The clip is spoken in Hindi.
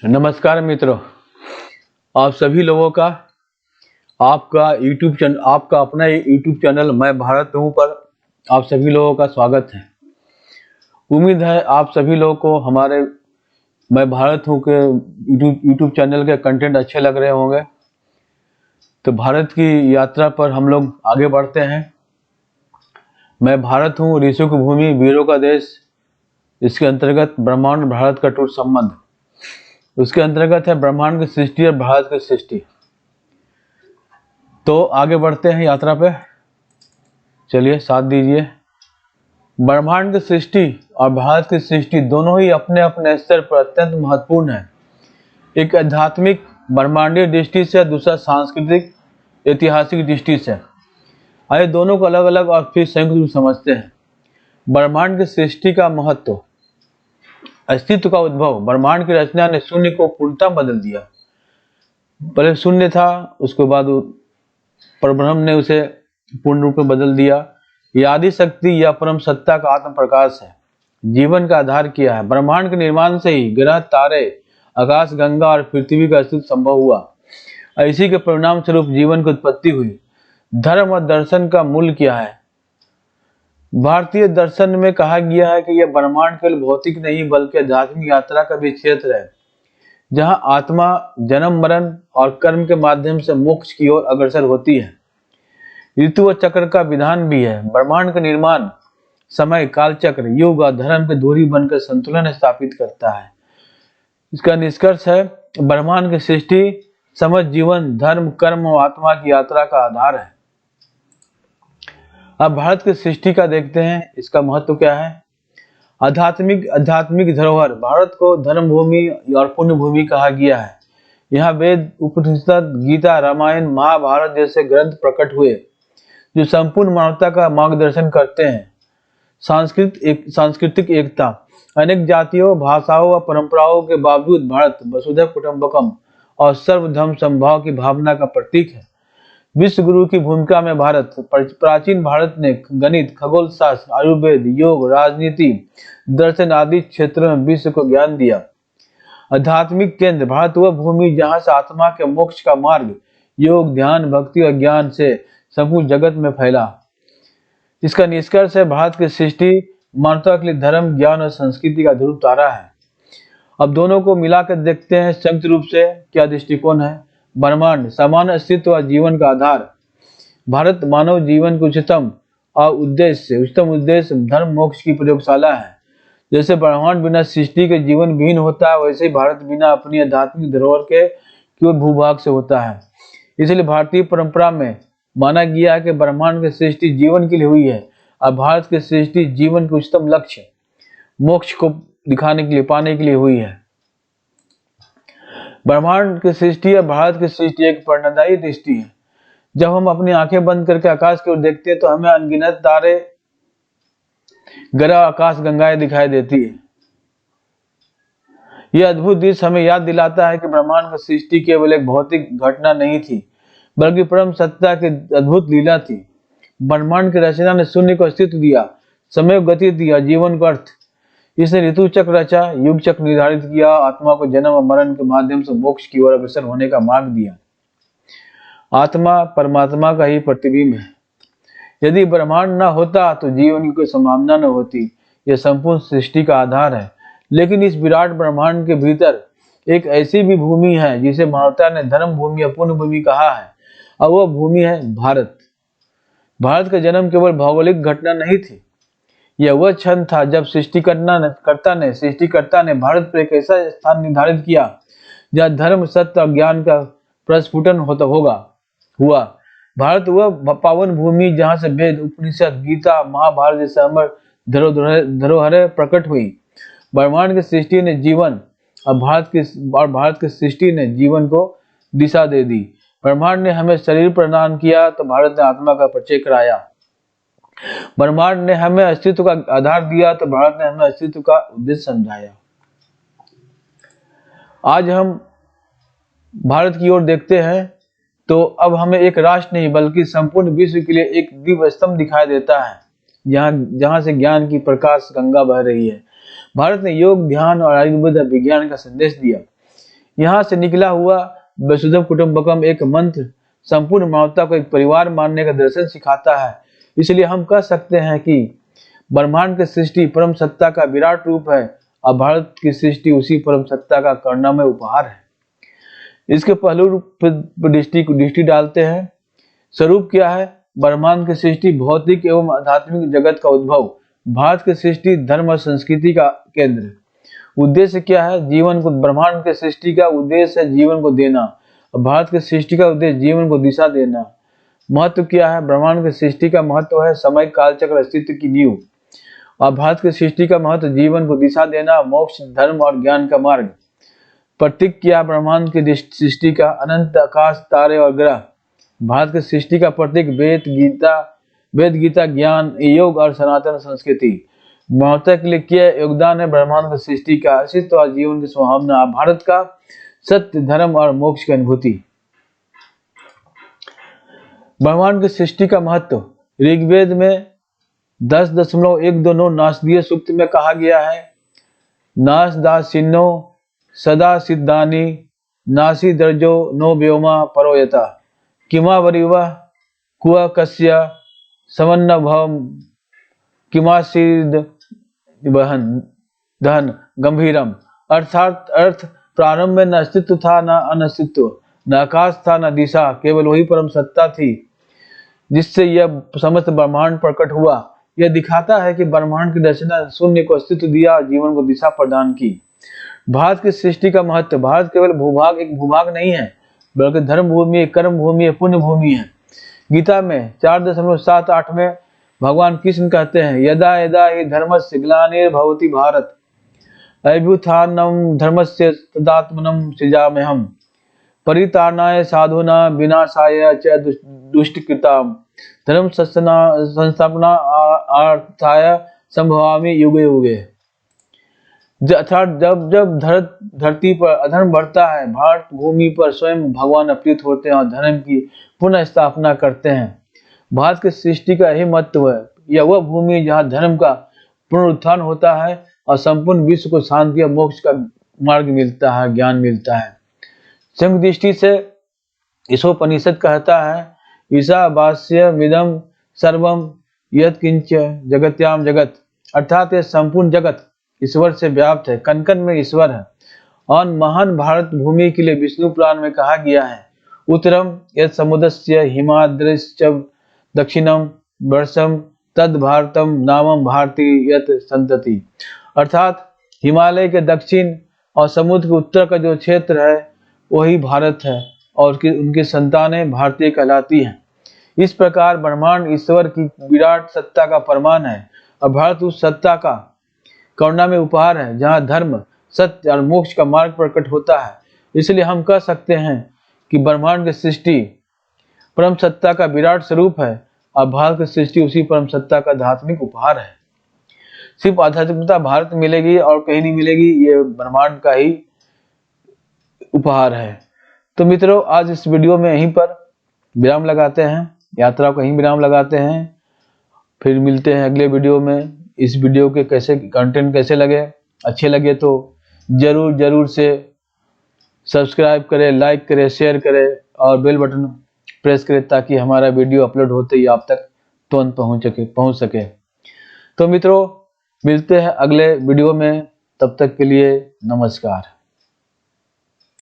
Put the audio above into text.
नमस्कार मित्रों, आप सभी लोगों का आपका अपना यूट्यूब चैनल मैं भारत हूँ पर आप सभी लोगों का स्वागत है। उम्मीद है आप सभी लोगों को हमारे मैं भारत हूँ के यूट्यूब चैनल के कंटेंट अच्छे लग रहे होंगे। तो भारत की यात्रा पर हम लोग आगे बढ़ते हैं। मैं भारत हूँ, ऋषियों की भूमि, वीरों का देश। इसके अंतर्गत ब्रह्मांड भारत का टूट संबंध, उसके अंतर्गत है ब्रह्मांड की सृष्टि और भारत की सृष्टि। तो आगे बढ़ते हैं यात्रा पे, चलिए साथ दीजिए। ब्रह्मांड की सृष्टि और भारत की सृष्टि दोनों ही अपने अपने स्तर पर अत्यंत महत्वपूर्ण है। एक आध्यात्मिक ब्रह्मांडीय दृष्टि से, दूसरा सांस्कृतिक ऐतिहासिक दृष्टि से। आइए दोनों को अलग अलग और फिर संयुक्त रूप समझते हैं। ब्रह्मांड की सृष्टि का महत्व, अस्तित्व का उद्भव। ब्रह्मांड की रचना ने शून्य को पूर्णतः बदल दिया। पहले शून्य था, उसके बाद परब्रह्म ने उसे पूर्ण रूप में बदल दिया। यह आदि शक्ति या परम सत्ता का आत्म प्रकाश है, जीवन का आधार किया है। ब्रह्मांड के निर्माण से ही ग्रह, तारे, आकाश गंगा और पृथ्वी का अस्तित्व संभव हुआ। इसी के परिणाम स्वरूप जीवन की उत्पत्ति हुई। धर्म और दर्शन का मूल क्या है? भारतीय दर्शन में कहा गया है कि यह ब्रह्मांड केवल भौतिक नहीं बल्कि आध्यात्मिक यात्रा का भी क्षेत्र है, जहां आत्मा जन्म, मरण और कर्म के माध्यम से मोक्ष की ओर अग्रसर होती है। ऋतु और चक्र का विधान भी है। ब्रह्मांड का निर्माण समय, काल चक्र, युग और धर्म के धुरी बनकर संतुलन स्थापित करता है। इसका निष्कर्ष है ब्रह्मांड की सृष्टि समझ जीवन, धर्म, कर्म और आत्मा की यात्रा का आधार है। अब भारत की सृष्टि का देखते हैं, इसका महत्व क्या है। आध्यात्मिक धरोहर। भारत को धर्म भूमि और पुण्य भूमि कहा गया है। यहाँ वेद, उपनिषद, गीता, रामायण, महाभारत जैसे ग्रंथ प्रकट हुए जो संपूर्ण मानवता का मार्गदर्शन करते हैं। सांस्कृतिक एकता। अनेक जातियों, भाषाओं और परंपराओं के बावजूद भारत वसुधैव कुटुंबकम और सर्वधर्म समभाव की भावना का प्रतीक है। विश्व गुरु की भूमिका में भारत। प्राचीन भारत ने गणित, खगोल शास्त्र, आयुर्वेद, योग, राजनीति, दर्शन आदि क्षेत्रों में विश्व को ज्ञान दिया। आध्यात्मिक केंद्र। भारत वह भूमि जहां से आत्मा के मोक्ष का मार्ग योग, ध्यान, भक्ति और ज्ञान से संपूर्ण जगत में फैला। इसका निष्कर्ष है भारत की सृष्टि मानवता के लिए धर्म, ज्ञान और संस्कृति का ध्रुव तारा है। अब दोनों को मिलाकर देखते हैं संयुक्त रूप से क्या दृष्टिकोण है। ब्रह्मांड समान अस्तित्व और जीवन का आधार। भारत मानव जीवन के उच्चतम उद्देश्य धर्म मोक्ष की प्रयोगशाला है। जैसे ब्रह्मांड बिना सृष्टि के जीवन विहीन होता है, वैसे ही भारत बिना अपनी आध्यात्मिक धरोहर के केवल भूभाग से होता है। इसलिए भारतीय परंपरा में माना गया है कि ब्रह्मांड की सृष्टि जीवन के लिए हुई है और भारत की सृष्टि जीवन के उच्चतम लक्ष्य मोक्ष को दिखाने के लिए, पाने के लिए हुई है। ब्रह्मांड की सृष्टि और भारत की सृष्टि एक प्रेरणादायी दृष्टि है। जब हम अपनी आंखें बंद करके आकाश की ओर देखते हैं तो हमें अनगिनत तारे, ग्रह, आकाश गंगाएं दिखाई देती है। यह अद्भुत दृश्य हमें याद दिलाता है कि ब्रह्मांड की सृष्टि केवल एक भौतिक घटना नहीं थी बल्कि परम सत्ता की अद्भुत लीला थी। ब्रह्मांड की रचना ने शून्य को अस्तित्व दिया, समय को गति दिया, जीवन को अर्थ। इसने ऋतु चक्र रचा, युग चक्र निर्धारित किया, आत्मा को जन्म और मरण के माध्यम से मोक्ष की ओर अग्रसर होने का मार्ग दिया। आत्मा परमात्मा का ही प्रतिबिंब है। यदि ब्रह्मांड न होता तो जीवन की कोई संभावना न होती। यह संपूर्ण सृष्टि का आधार है। लेकिन इस विराट ब्रह्मांड के भीतर एक ऐसी भी भूमि है जिसे मानवता ने धर्म भूमि या पुण्य भूमि कहा है, और वह भूमि है भारत। भारत का जन्म केवल भौगोलिक घटना नहीं थी, यह वह क्षण था जब सृष्टिकर्ता ने भारत पर एक ऐसा स्थान निर्धारित किया जहाँ धर्म, सत्य और ज्ञान का प्रस्फुटन हुआ। भारत वह पावन भूमि जहाँ से वेद, उपनिषद, गीता, महाभारत जैसे अमर धरोहरें प्रकट हुई। ब्रह्मांड की सृष्टि ने जीवन और भारत की सृष्टि ने जीवन को दिशा दे दी। ब्रह्मांड ने हमें शरीर प्रदान किया तो भारत ने आत्मा का परिचय कराया। ब्रह्मांड ने हमें अस्तित्व का आधार दिया तो भारत ने हमें अस्तित्व का उद्देश्य समझाया। आज हम भारत की ओर देखते हैं तो अब हमें एक राष्ट्र नहीं बल्कि संपूर्ण विश्व के लिए एक दिव्य स्तंभ दिखाई देता है, जहां से ज्ञान की प्रकाश गंगा बह रही है। भारत ने योग, ध्यान और आयुर्वेद विज्ञान का संदेश दिया। यहाँ से निकला हुआ वसुधैव कुटुंबकम एक मंत्र संपूर्ण मानवता को एक परिवार मानने का दर्शन सिखाता है। इसलिए हम कह सकते हैं कि ब्रह्मांड की सृष्टि परम सत्ता का विराट रूप है और भारत की सृष्टि उसी परम सत्ता का करुणामय उपहार है। इसके पहलू पर दृष्टि डालते हैं। स्वरूप क्या है? ब्रह्मांड की सृष्टि भौतिक एवं आध्यात्मिक जगत का उद्भव, भारत की सृष्टि धर्म और संस्कृति का केंद्र। उद्देश्य क्या है? जीवन को, ब्रह्मांड की सृष्टि का उद्देश्य है जीवन को देना और भारत की सृष्टि का उद्देश्य जीवन को दिशा देना। महत्व क्या है? ब्रह्मांड की सृष्टि का महत्व है समय कालचक्र अस्तित्व की नींव और भारत की सृष्टि का महत्व जीवन को दिशा देना, मोक्ष, धर्म और ज्ञान का मार्ग। प्रतीक क्या? ब्रह्मांड की सृष्टि का अनंत आकाश, तारे और ग्रह। भारत की सृष्टि का प्रतीक वेद गीता, ज्ञान, योग और सनातन संस्कृति। मानवता के लिए क्या योगदान है? ब्रह्मांड की सृष्टि का अस्तित्व और जीवन की संभावना, भारत का सत्य, धर्म और मोक्ष की अनुभूति। ब्रह्मांड की सृष्टि का महत्व ऋग्वेद में 10.129 नासदीय सूक्त में कहा गया है, नासदासिन्नो सदा सिद्धानि नासी दर्जो नो व्योमा परोयता किमा वरिवा कुआ कस्य समन्नभम किमासीद वहन दहन गंभीरम। अर्थात अर्थ प्रारंभ में न अस्तित्व था न अनस्तित्व, न आकाश था न दिशा, केवल वही परम सत्ता थी जिससे यह समस्त ब्रह्मांड प्रकट हुआ। यह दिखाता है कि ब्रह्मांड की रचना शून्य को अस्तित्व दिया और जीवन को दिशा प्रदान की। भारत की सृष्टि का महत्व, भारत केवल एक भूभाग नहीं है बल्कि धर्म भूमि है, कर्म भूमि है, पुण्य भूमि है। गीता में 4.78 में भगवान कृष्ण कहते हैं, यदा यदा हि धर्मस्य ग्लानिर्भवति भारत अभ्युत्थानं धर्मस्य तदात्मनं सृजाम्यहम् परित्राणाय साधूनां विनाशाय च दुष्टकृतां धर्म संस्थापनार्थाय संभवामि युगे युगे। अर्थात जब जब धरती पर अधर्म बढ़ता है, भारत भूमि पर स्वयं भगवान अवतरित होते हैं और धर्म की पुनः स्थापना करते हैं। भारत की सृष्टि का यही महत्व है। यह वह भूमि जहाँ धर्म का पुनरुत्थान होता है और संपूर्ण विश्व को शांति और मोक्ष का मार्ग मिलता है, ज्ञान मिलता है। संघ दृष्टि से ईशोपनिषद कहता है, ईशावास्य मिदम सर्वम यत् किंच जगत्याम जगत, अर्थात यह संपूर्ण जगत ईश्वर से व्याप्त है, कण कण में ईश्वर है। और महान भारत भूमि के लिए विष्णु पुराण में कहा गया है, उत्तरम यत् समुद्रस्य हिमाद्रिश्च दक्षिणम वर्षम तद भारतम नामम भारती यत् संतति। अर्थात हिमालय के दक्षिण और समुद्र के उत्तर का जो क्षेत्र है वही भारत है और उनकी संतानें भारतीय कहलाती हैं। इस प्रकार ब्रह्मांड ईश्वर की विराट सत्ता का प्रमाण है और भारत उस सत्ता का करुणा में उपहार है जहाँ धर्म, सत्य और मोक्ष का मार्ग प्रकट होता है। इसलिए हम कह सकते हैं कि ब्रह्मांड की सृष्टि परम सत्ता का विराट स्वरूप है और भारत की सृष्टि उसी परम सत्ता का आध्यात्मिक उपहार है। सिर्फ आध्यात्मिकता भारत में मिलेगी और कहीं नहीं मिलेगी, ये ब्रह्मांड का ही उपहार है। तो मित्रों, आज इस वीडियो में यहीं पर विराम लगाते हैं, यात्रा को यहीं विराम लगाते हैं। फिर मिलते हैं अगले वीडियो में। इस वीडियो के कंटेंट कैसे लगे, अच्छे लगे तो जरूर से सब्सक्राइब करें, लाइक करें, शेयर करें और बेल बटन प्रेस करें ताकि हमारा वीडियो अपलोड होते ही आप तक तुरंत पहुंच सके। तो मित्रों, मिलते हैं अगले वीडियो में, तब तक के लिए नमस्कार।